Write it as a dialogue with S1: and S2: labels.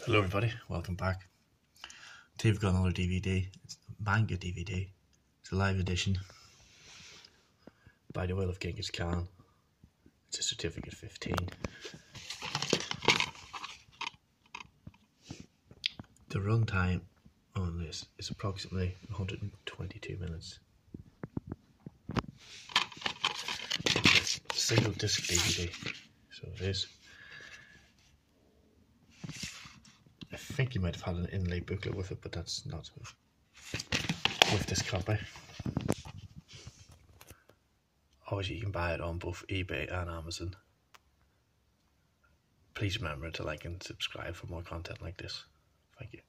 S1: Hello everybody, welcome back. Today we've got another DVD. It's the Manga DVD. It's a live edition by the will of Genghis Khan. It's a certificate 15. The runtime on this is approximately 122 minutes. It's a single disc DVD, so it is. I think you might have had an inlay booklet with it, but that's not with this copy. Obviously, you can buy it on both eBay and Amazon. Please remember to like and subscribe for more content like this. Thank you.